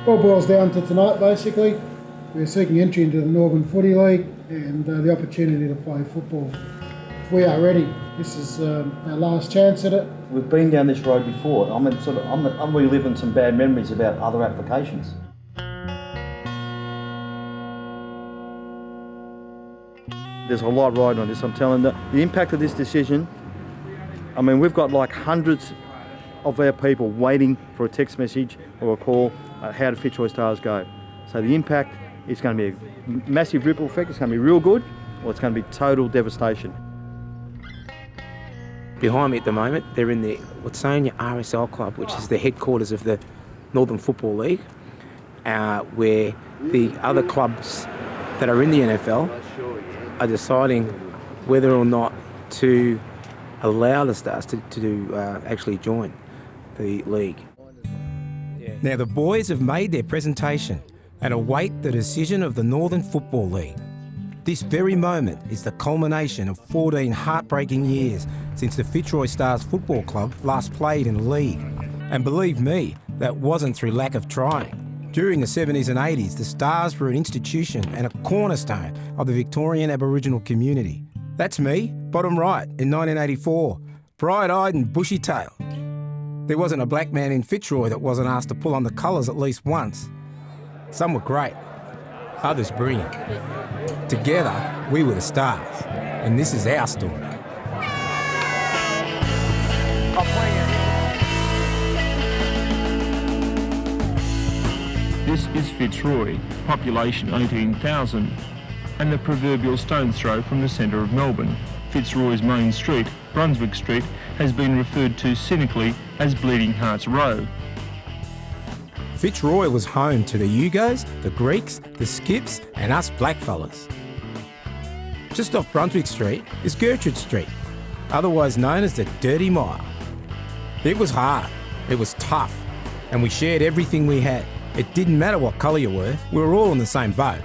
All boils down to tonight, basically. We're seeking entry into the Melbourne Footy League and the opportunity to play football. We are ready. This is our last chance at it. We've been down this road before. I'm reliving some bad memories about other applications. There's a lot riding on this, I'm telling you. The impact of this decision, I mean, we've got like hundreds of our people waiting for a text message or a call, how did Fitzroy Stars go? So the impact is going to be a massive ripple effect, it's going to be real good, or it's going to be total devastation. Behind me at the moment, they're in the Watsonia RSL Club, which is the headquarters of the Northern Football League, where the other clubs that are in the NFL are deciding whether or not to allow the Stars to actually join the league. Now the boys have made their presentation and await the decision of the Northern Football League. This very moment is the culmination of 14 heartbreaking years since the Fitzroy Stars Football Club last played in the league. And believe me, that wasn't through lack of trying. During the 70s and 80s, the Stars were an institution and a cornerstone of the Victorian Aboriginal community. That's me, bottom right, in 1984, bright-eyed and bushy-tailed. There wasn't a black man in Fitzroy that wasn't asked to pull on the colours at least once. Some were great, others brilliant. Together, we were the Stars, and this is our story. This is Fitzroy, population 18,000, and the proverbial stone's throw from the centre of Melbourne. Fitzroy's main street, Brunswick Street, has been referred to cynically as Bleeding Hearts Row. Fitzroy was home to the Yugos, the Greeks, the Skips, and us blackfellas. Just off Brunswick Street is Gertrude Street, otherwise known as the Dirty Mile. It was hard, it was tough, and we shared everything we had. It didn't matter what colour you were, we were all in the same boat.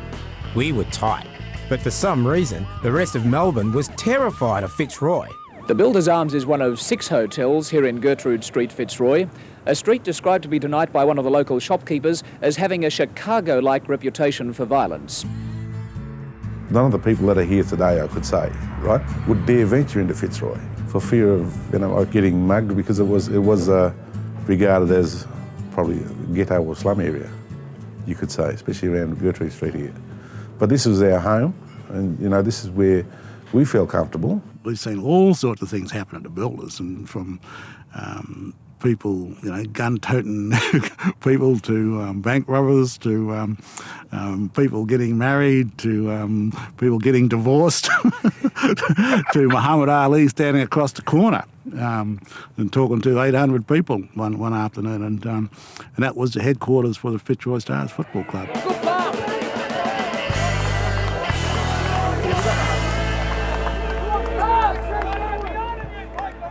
We were tight. But for some reason, the rest of Melbourne was terrified of Fitzroy. The Builders Arms is one of 6 hotels here in Gertrude Street, Fitzroy, a street described to be tonight by one of the local shopkeepers as having a Chicago-like reputation for violence. None of the people that are here today, I could say, right, would dare venture into Fitzroy for fear of, like getting mugged, because it was regarded as probably a ghetto or slum area, you could say, especially around Gertrude Street here. But this was our home, and this is where we felt comfortable. We've seen all sorts of things happen at the Builders, and from people, gun-toting people to bank robbers to people getting married to people getting divorced to Muhammad Ali standing across the corner and talking to 800 people one afternoon, and that was the headquarters for the Fitzroy Stars Football Club.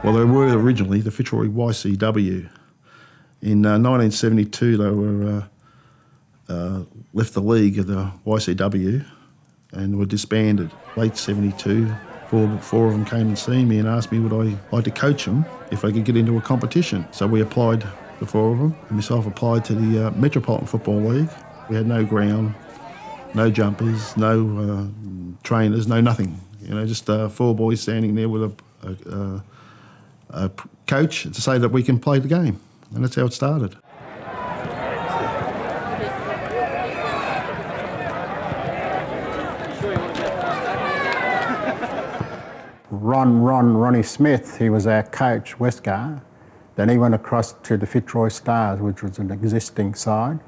Well, they were originally the Fitzroy Y.C.W. In 1972, they were left the league of the Y.C.W. and were disbanded. Late 72, four of them came and seen me and asked me would I like to coach them if I could get into a competition. So we applied, the 4 of them, and myself applied to the Metropolitan Football League. We had no ground, no jumpers, no trainers, no nothing. Just 4 boys standing there with a coach to say that we can play the game, and that's how it started. Ronnie Smith, he was our coach, Westgar. Then he went across to the Fitzroy Stars, which was an existing side.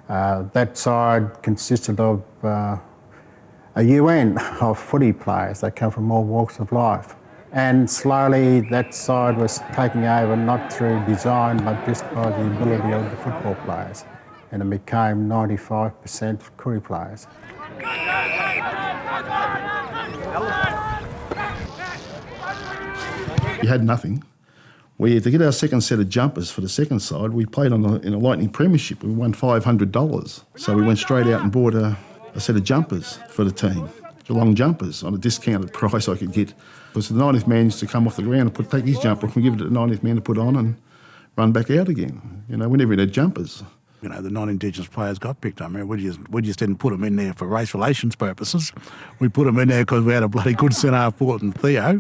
That side consisted of a UN of footy players. They come from all walks of life. And slowly that side was taking over, not through design, but just by the ability of the football players. And it became 95% Koori players. You had nothing. We had to get our second set of jumpers for the second side. We played in a Lightning premiership. We won $500. So we went straight out and bought a set of jumpers for the team. Geelong jumpers on a discounted price I could get. Because the 90th man used to come off the ground and take his jumper off and give it to the 90th man to put on and run back out again. We never had jumpers. You know, the non-Indigenous players got picked up. I mean, we just didn't put them in there for race relations purposes. We put them in there because we had a bloody good centre forward in Theo.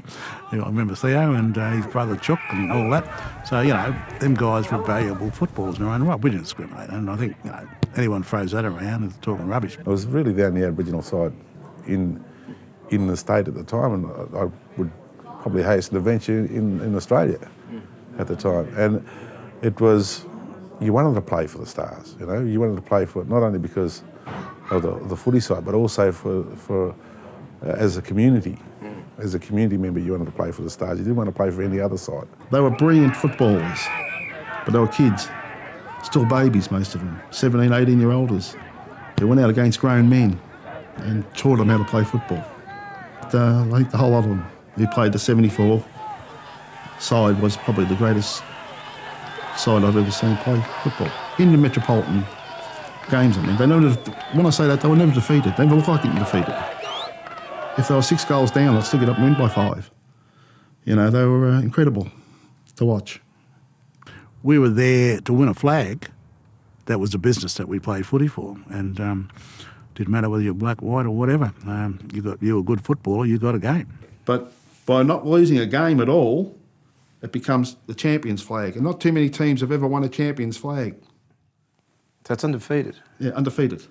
You know, I remember Theo and his brother Jock and all that. So, you know, them guys were valuable footballers in their own right. We didn't discriminate. And I think, you know, anyone throws that around is talking rubbish. It was really the only Aboriginal side in the state at the time, and I would probably hasten to venture in Australia at the time. And it was... You wanted to play for the Stars, you know. You wanted to play for it not only because of the footy side, but also for as a community. As a community member, you wanted to play for the Stars. You didn't want to play for any other side. They were brilliant footballers, but they were kids, still babies, most of them, 17, 18-year-olds. They went out against grown men and taught them how to play football. I think the whole lot of them who played the 74 side was probably the greatest side I've ever seen play football. In the metropolitan games, I mean, when I say that, they were never defeated. They never looked like getting defeated. If they were 6 goals down, they'd still get up and win by 5. You know, they were incredible to watch. We were there to win a flag. That was the business that we played footy for. And didn't matter whether you're black, white or whatever. You were a good footballer, you got a game. But by not losing a game at all, it becomes the champions flag. And not too many teams have ever won a champions flag. So it's undefeated? Yeah, undefeated.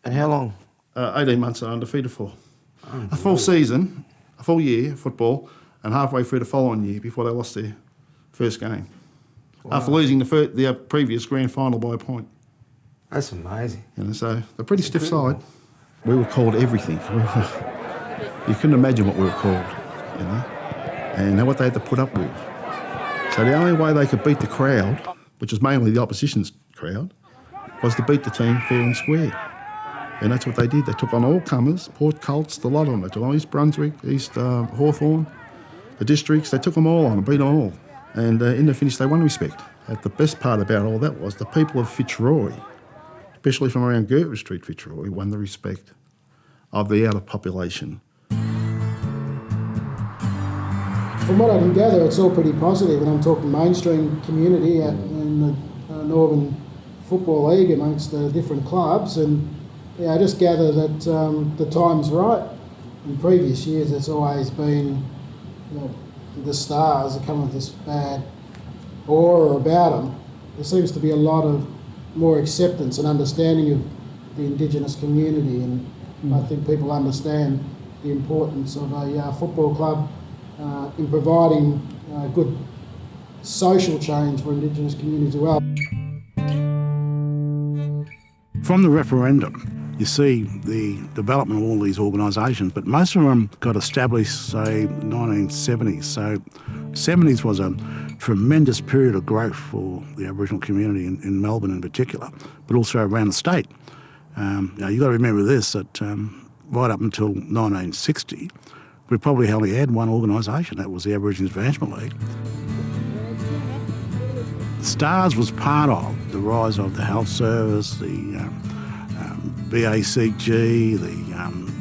And how long? 18 months are undefeated for. A full season, a full year, football, and halfway through the following year before they lost their first game. Wow. After losing the previous grand final by a point. That's amazing. You know, so they're pretty stiff side. We were called everything. You couldn't imagine what we were called, you know, and what they had to put up with. So the only way they could beat the crowd, which was mainly the opposition's crowd, was to beat the team fair and square. And that's what they did. They took on all comers, Port Colts, the lot of them. They took on East Brunswick, East Hawthorn, the districts. They took them all on and beat them all. And in the finish, they won respect. And the best part about all that was the people of Fitzroy, especially from around Gertrude Street, Fitzroy, won the respect of the outer population. From what I can gather, it's all pretty positive, and I'm talking mainstream community out in the Northern Football League amongst the different clubs, and yeah, I just gather that the time's right. In previous years, it's always been, you know, the Stars are coming with this bad aura about them. There seems to be a lot of more acceptance and understanding of the Indigenous community, and I think people understand the importance of a football club in providing good social change for Indigenous communities as well. From the referendum, you see the development of all these organisations, but most of them got established, say, 1970s. So 70s was a tremendous period of growth for the Aboriginal community in Melbourne in particular, but also around the state. Now you've got to remember this, that right up until 1960, we probably only had one organisation, that was the Aboriginal Advancement League. Stars was part of the rise of the health service, the Y.C.W, the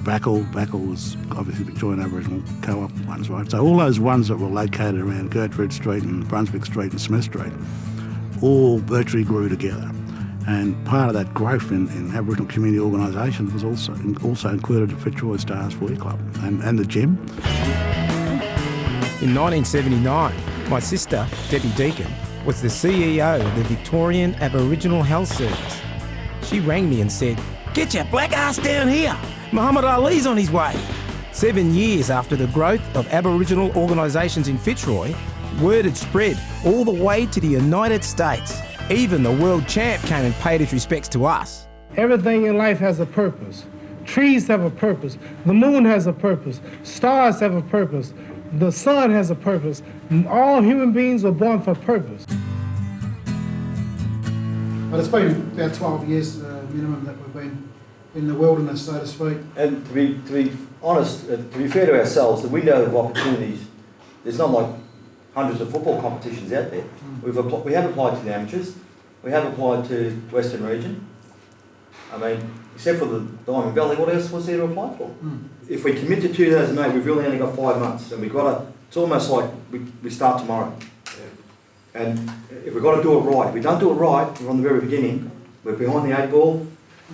BACL was obviously Victorian Aboriginal Co-op ones, right? So all those ones that were located around Gertrude Street and Brunswick Street and Smith Street all virtually grew together. And part of that growth in Aboriginal community organisations was also included the Fitzroy Stars Footy Club and the gym. In 1979, my sister, Debbie Deacon, was the CEO of the Victorian Aboriginal Health Service. She rang me and said, "Get your black ass down here. Muhammad Ali's on his way." 7 years after the growth of Aboriginal organisations in Fitzroy, word had spread all the way to the United States. Even the world champ came and paid his respects to us. Everything in life has a purpose. Trees have a purpose. The moon has a purpose. Stars have a purpose. The sun has a purpose. All human beings were born for purpose. But it's been about 12 years minimum that we've been in the wilderness, so to speak. And to be honest, to be fair to ourselves, the window of opportunities, there's not like hundreds of football competitions out there. We have applied to the amateurs, we have applied to Western Region. I mean, except for the Diamond Valley, what else was there to apply for? If we commit to 2008, we've really only got 5 months, and it's almost like we start tomorrow. And if we've got to do it right, if we don't do it right from the very beginning, we're behind the 8 ball.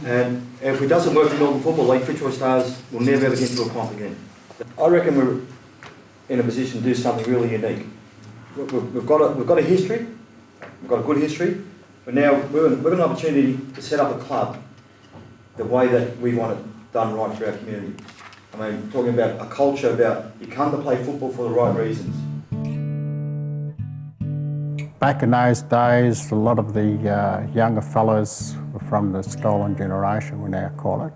And if it doesn't work in Melbourne Football League, Fitzroy Stars will never ever get to a comp again. I reckon we're in a position to do something really unique. We've got a history, we've got a good history, but now we've got an opportunity to set up a club the way that we want it done right for our community. I mean, talking about a culture about you come to play football for the right reasons. Back in those days, a lot of the younger fellas were from the stolen generation, we now call it.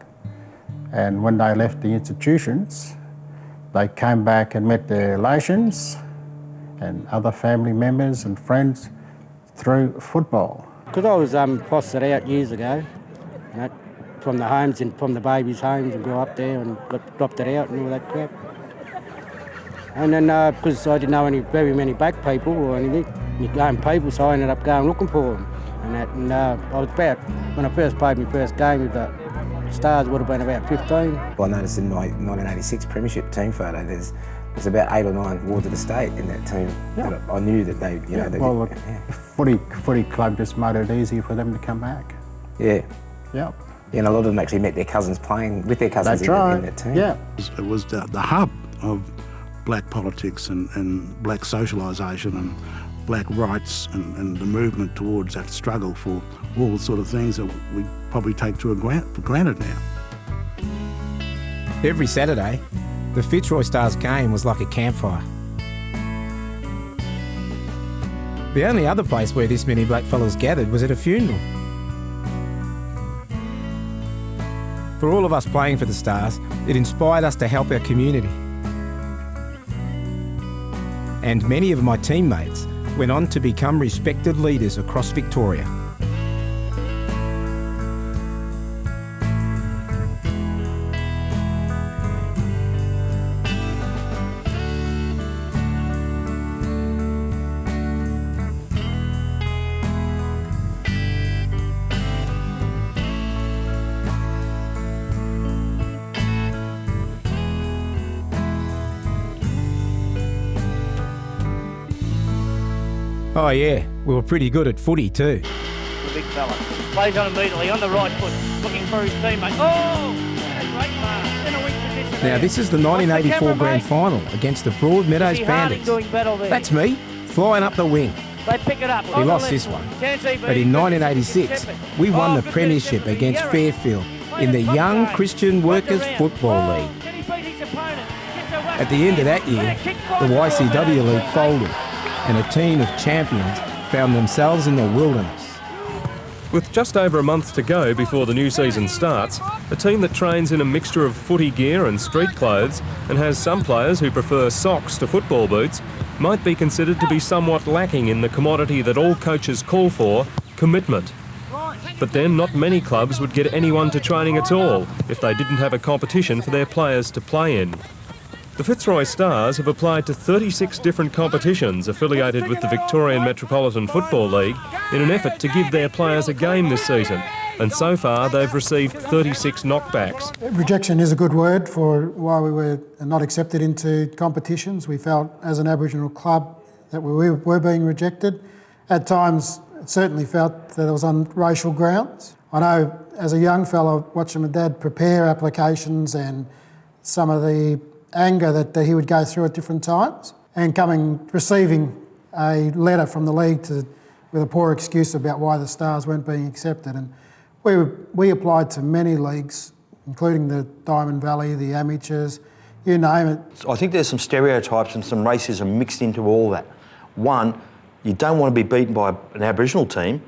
And when they left the institutions, they came back and met their relations and other family members and friends through football. Because I was fostered out years ago, you know, from the homes and from the babies' homes, and grew up there and got adopted out and all that crap. And then because I didn't know very many black people or anything, people, so I ended up going looking for them. And I was about, when I first played my first game with the Stars, would have been about 15. I noticed in my 1986 premiership team photo, there's about 8 or 9 wards of the state in that team. Yeah. I knew that they, you know, they well, did, the footy club just made it easy for them to come back. Yeah. Yep. Yeah, and a lot of them actually met their cousins playing with their cousins in that team. Yeah. It was the hub of black politics and black socialisation and black rights and the movement towards that struggle for all the sort of things that we probably take for granted now. Every Saturday, the Fitzroy Stars game was like a campfire. The only other place where this many blackfellas gathered was at a funeral. For all of us playing for the Stars, it inspired us to help our community. And many of my teammates went on to become respected leaders across Victoria. Oh yeah, we were pretty good at footy too. The big fella plays on immediately on the right foot, looking for his teammate. Oh, and a great pass in a weak position. Now this is the 1984 grand final against the Broadmeadows Bandits. That's me, flying up the wing. They pick it up. We lost this one, but in 1986 we won the premiership against Fairfield in the Young Christian Workers Football League. At the end of that year, the Y.C.W. League folded, and a team of champions found themselves in the wilderness. With just over a month to go before the new season starts, a team that trains in a mixture of footy gear and street clothes and has some players who prefer socks to football boots might be considered to be somewhat lacking in the commodity that all coaches call for, commitment. But then not many clubs would get anyone to training at all if they didn't have a competition for their players to play in. The Fitzroy Stars have applied to 36 different competitions affiliated with the Victorian Metropolitan Football League in an effort to give their players a game this season, and so far they've received 36 knockbacks. Rejection is a good word for why we were not accepted into competitions. We felt as an Aboriginal club that we were being rejected. At times it certainly felt that it was on racial grounds. I know as a young fellow watching my dad prepare applications and some of the anger that he would go through at different times, and receiving a letter from the league with a poor excuse about why the Stars weren't being accepted. And we applied to many leagues, including the Diamond Valley, the amateurs, you name it. I think there's some stereotypes and some racism mixed into all that. One, you don't want to be beaten by an Aboriginal team.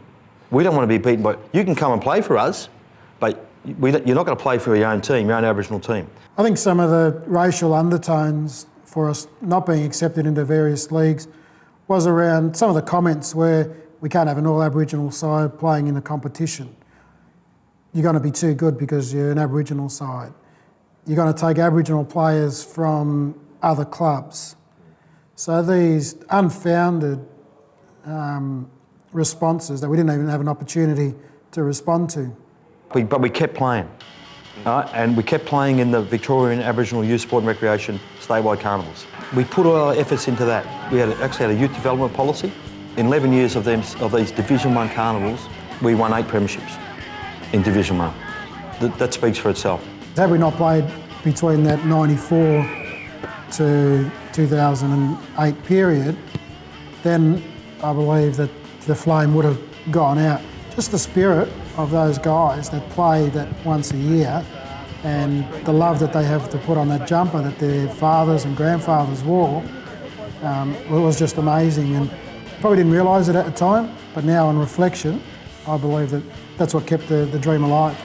We don't want to be beaten by... You can come and play for us, but you're not going to play for your own team, your own Aboriginal team. I think some of the racial undertones for us not being accepted into various leagues was around some of the comments where we can't have an all-Aboriginal side playing in a competition. You're going to be too good because you're an Aboriginal side. You're going to take Aboriginal players from other clubs. So these unfounded responses that we didn't even have an opportunity to respond to. But we kept playing. And we kept playing in the Victorian Aboriginal Youth Sport and Recreation statewide carnivals. We put all our efforts into that. We actually had a youth development policy In 11 years of these Division 1 carnivals, we won 8 premierships in Division 1. That speaks for itself. Had we not played between that 94 to 2008 period, then I believe that the flame would have gone out. Just the spirit of those guys that play that once a year and the love that they have to put on that jumper that their fathers and grandfathers wore, it was just amazing. And probably didn't realise it at the time, but now on reflection, I believe that that's what kept the dream alive.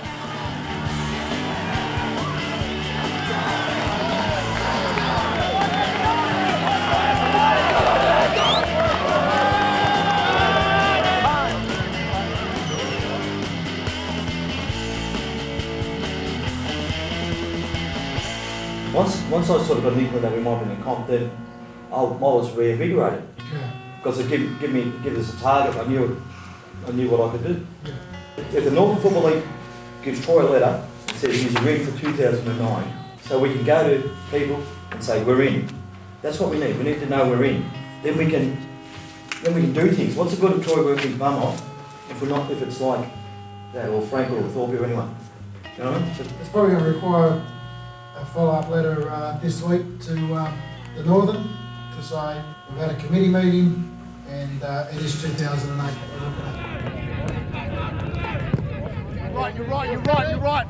Once I sort of got an inkling that we might be in comp, then I was reinvigorated. Because it give us a target. I knew what I could do. If the Northern Football League gives Troy a letter and says he's ready for 2009, so we can go to people and say we're in. That's what we need. We need to know we're in. Then we can do things. What's the good of Troy working his bum off if it's like that, or Frank or Thorpe or anyone? You know what I mean? It's probably going to require a follow-up letter this week to the Northern to say we've had a committee meeting and it is 2008 that we're looking at. You're right.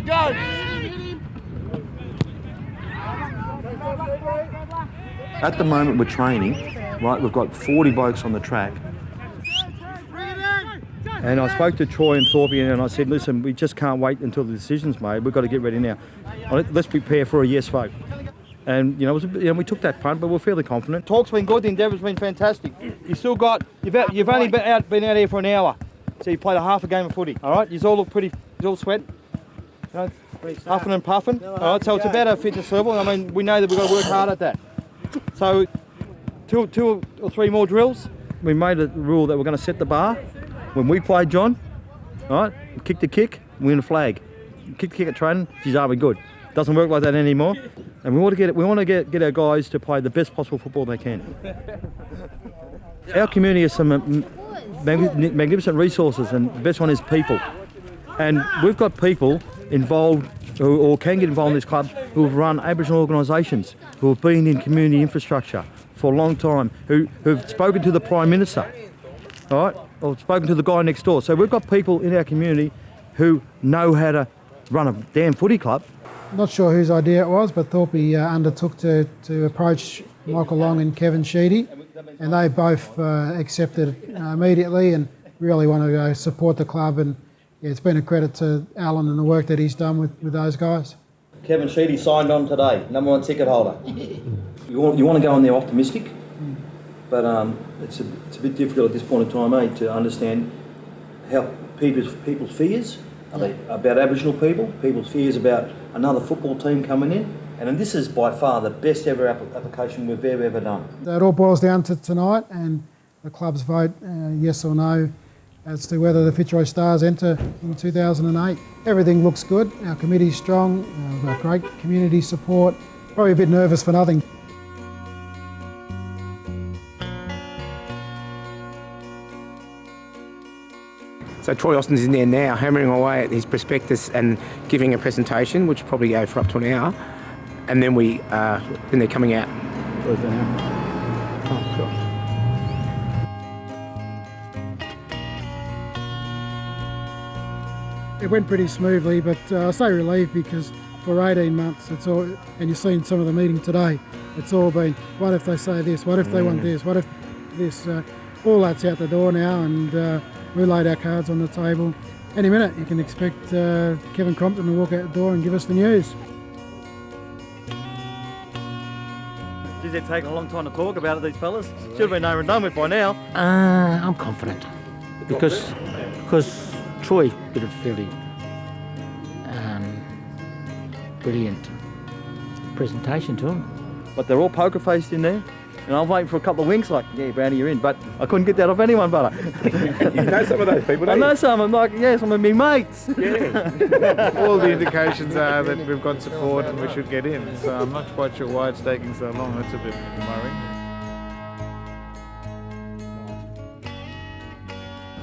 Go. At the moment we're training, right, we've got 40 blokes on the track. And I spoke to Troy and Thorpe and I said, listen, we just can't wait until the decision's made. We've got to get ready now. Let's prepare for a yes vote. And we took that punt, but we're fairly confident. Talk's been good. The endeavour's been fantastic. You've only been out here for an hour, so you played a half a game of footy. All right, you all look pretty. You all sweat. Huffing and puffing. All right, so it's about our fitness level. I mean, we know that we've got to work hard at that. So, two or three more drills. We made a rule that we're going to set the bar. When we play John, all right, kick the kick, win a flag. Kick the kick at training, geez, are we good? Doesn't work like that anymore. And we want to get our guys to play the best possible football they can. Our community has some magnificent resources, and the best one is people. And we've got people involved or can get involved in this club who have run Aboriginal organisations, who have been in community infrastructure for a long time, who've spoken to the Prime Minister, all right, or spoken to the guy next door. So we've got people in our community who know how to run a damn footy club. Not sure whose idea it was, but Thorpe undertook to approach Michael Long and Kevin Sheedy, and they both accepted immediately and really want to go support the club. And yeah, it's been a credit to Alan and the work that he's done with those guys. Kevin Sheedy signed on today, #1 ticket holder. You want to go in there optimistic, but it's a bit difficult at this point in time, to understand how people's fears about Aboriginal people, people's fears about another football team coming in, and this is by far the best ever application we've ever done. It all boils down to tonight and the club's vote, yes or no, as to whether the Fitzroy Stars enter in 2008. Everything looks good, our committee's strong, we've got great community support, probably a bit nervous for nothing. So Troy Austin's in there now, hammering away at his prospectus and giving a presentation, which will probably go for up to an hour, and then they're coming out. Oh, God. It went pretty smoothly, but I say relieved because for 18 months, it's all, and you've seen some of the meeting today, it's all been, what if they say this, what if they want this, what if this, all that's out the door now, and we laid our cards on the table. Any minute you can expect Kevin Crompton to walk out the door and give us the news. Geez, they're taking a long time to talk about it, these fellas. Should have been over and done with by now. I'm confident because Troy did a fairly brilliant presentation to him. But they're all poker faced in there. And I'm waiting for a couple of winks like, yeah, Brownie, you're in. But I couldn't get that off anyone, but You know some of those people, don't I you? know some. I'm like, yeah, some of me mates. Yeah. All the indications are that we've got support and we should get in. So I'm not quite sure why it's taking so long. That's a bit worrying.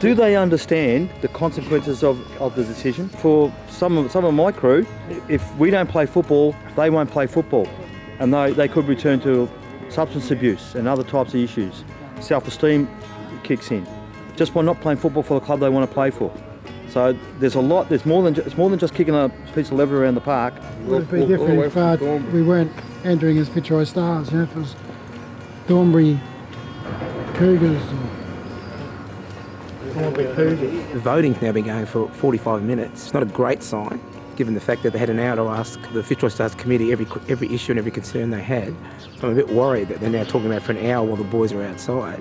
Do they understand the consequences of the decision? For some of my crew, if we don't play football, they won't play football. And they could return to substance abuse and other types of issues. Self-esteem kicks in, just by not playing football for the club they want to play for. So there's a lot. It's more than just kicking a piece of leather around the park. Would it be different if we weren't entering as Fitzroy Stars? You know, if it was Thornbury Cougars. The voting's now been going for 45 minutes. It's not a great sign, given the fact that they had an hour to ask the Fitzroy Stars committee every issue and every concern they had. I'm a bit worried that they're now talking about for an hour while the boys are outside.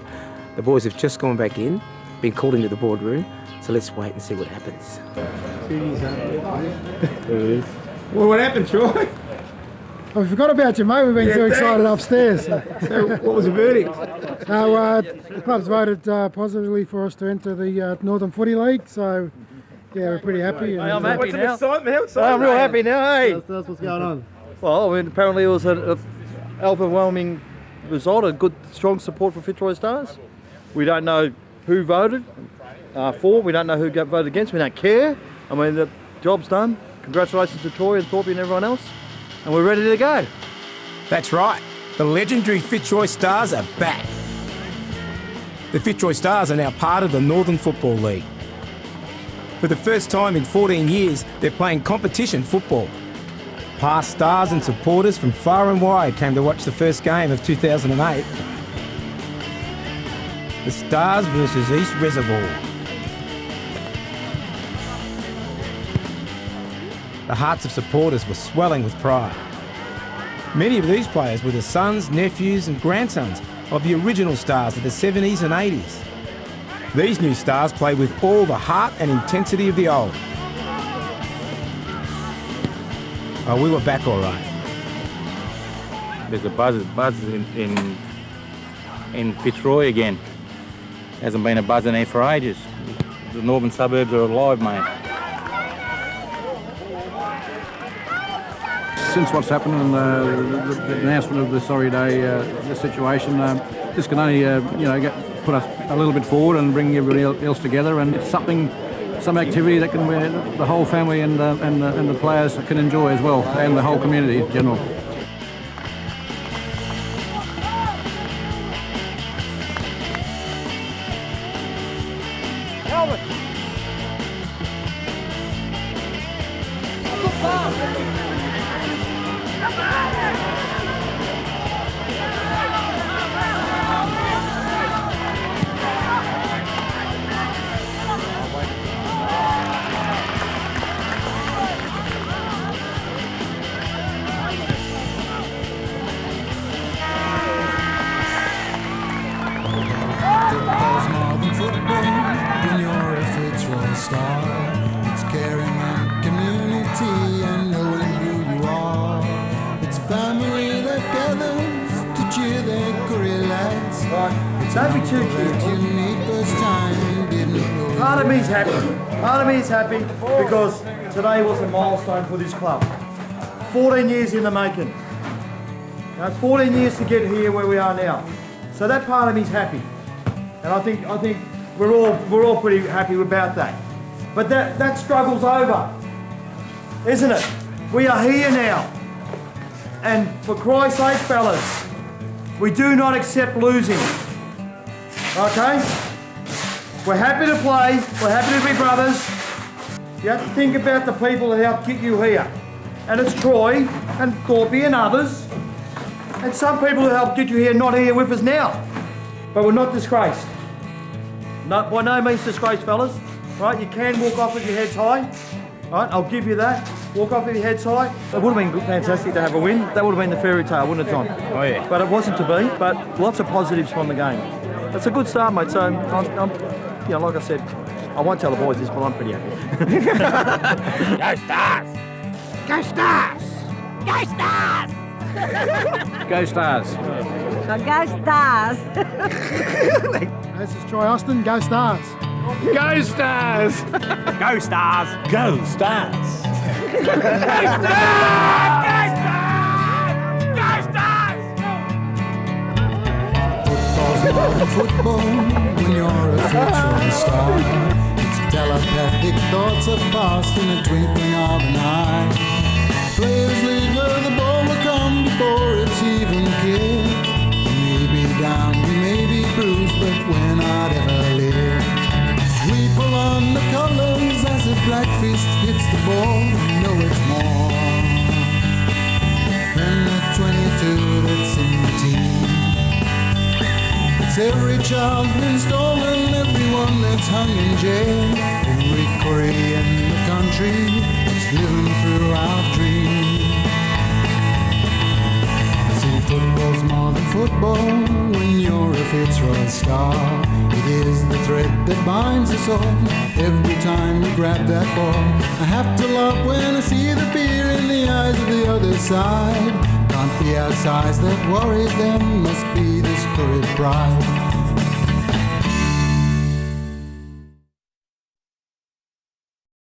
The boys have just gone back in, been called into the boardroom, so let's wait and see what happens. Well, what happened, Troy? Oh, we forgot about you, mate. We've been too excited upstairs. So what was the verdict? The club's voted positively for us to enter the Northern Footy League, so yeah, we're pretty happy. I'm happy now. I'm real happy now, hey. Tell us what's going on. Well, I mean, apparently it was an overwhelming result, a good, strong support for Fitzroy Stars. We don't know who voted for, we don't know who voted against, we don't care. I mean, the job's done. Congratulations to Troy and Thorpe and everyone else, and we're ready to go. That's right, the legendary Fitzroy Stars are back. The Fitzroy Stars are now part of the Northern Football League. For the first time in 14 years, they're playing competition football. Past stars and supporters from far and wide came to watch the first game of 2008. The Stars versus East Reservoir. The hearts of supporters were swelling with pride. Many of these players were the sons, nephews and grandsons of the original stars of the 70s and 80s. These new stars play with all the heart and intensity of the old. Oh, we were back all right. There's a buzz in Fitzroy again. Hasn't been a buzz in there for ages. The northern suburbs are alive, mate. Since what's happened and the announcement of the sorry day, the situation, this can only put us a little bit forward and bring everybody else together, and it's some activity that can the whole family and the players can enjoy as well, and the whole community in general. Don't be too cute. Part of me is happy. Part of me is happy because today was a milestone for this club. 14 years in the making. Now, it's 14 years to get here where we are now. So that part of me is happy, and I think we're all pretty happy about that. But that struggle's over, isn't it? We are here now, and for Christ's sake, fellas, we do not accept losing. Okay? We're happy to play, we're happy to be brothers. You have to think about the people that helped get you here. And it's Troy and Thorpe and others. And some people who helped get you here not here with us now. But we're not disgraced. No, by no means disgraced, fellas. Right? You can walk off with your heads high. Right? I'll give you that. Walk off with your heads high. It would have been fantastic to have a win. That would have been the fairy tale, wouldn't it, John? Oh, yeah. But it wasn't to be. But lots of positives from the game. It's a good start, mate. So, I'm like I said, I won't tell the boys this, but I'm pretty happy. Go Stars! Go Stars! Go Stars! Go Stars! Go Stars! This is Troy Austin. Go Stars! Go Stars! Go Stars! Go Stars! Go Go Stars! Modern football, when you're a Fitzroy star, it's telepathic thoughts are passed in a twinkling of an eye. Players lead where the ball will come before it's even kicked. We may be down, we may be bruised, but we're not ever lit. We pull on the colours as if Black Fist hits the ball. We know it's more than the 22 that's in the team. It's every child been stolen, everyone that's hung in jail, every Koori in the country that's living through our dreams. See, football's more than football when you're a Fitzroy star. It is the thread that binds us all every time we grab that ball. I have to laugh when I see the fear in the eyes of the other side. Can't be our size that worries them, must be this curried pride.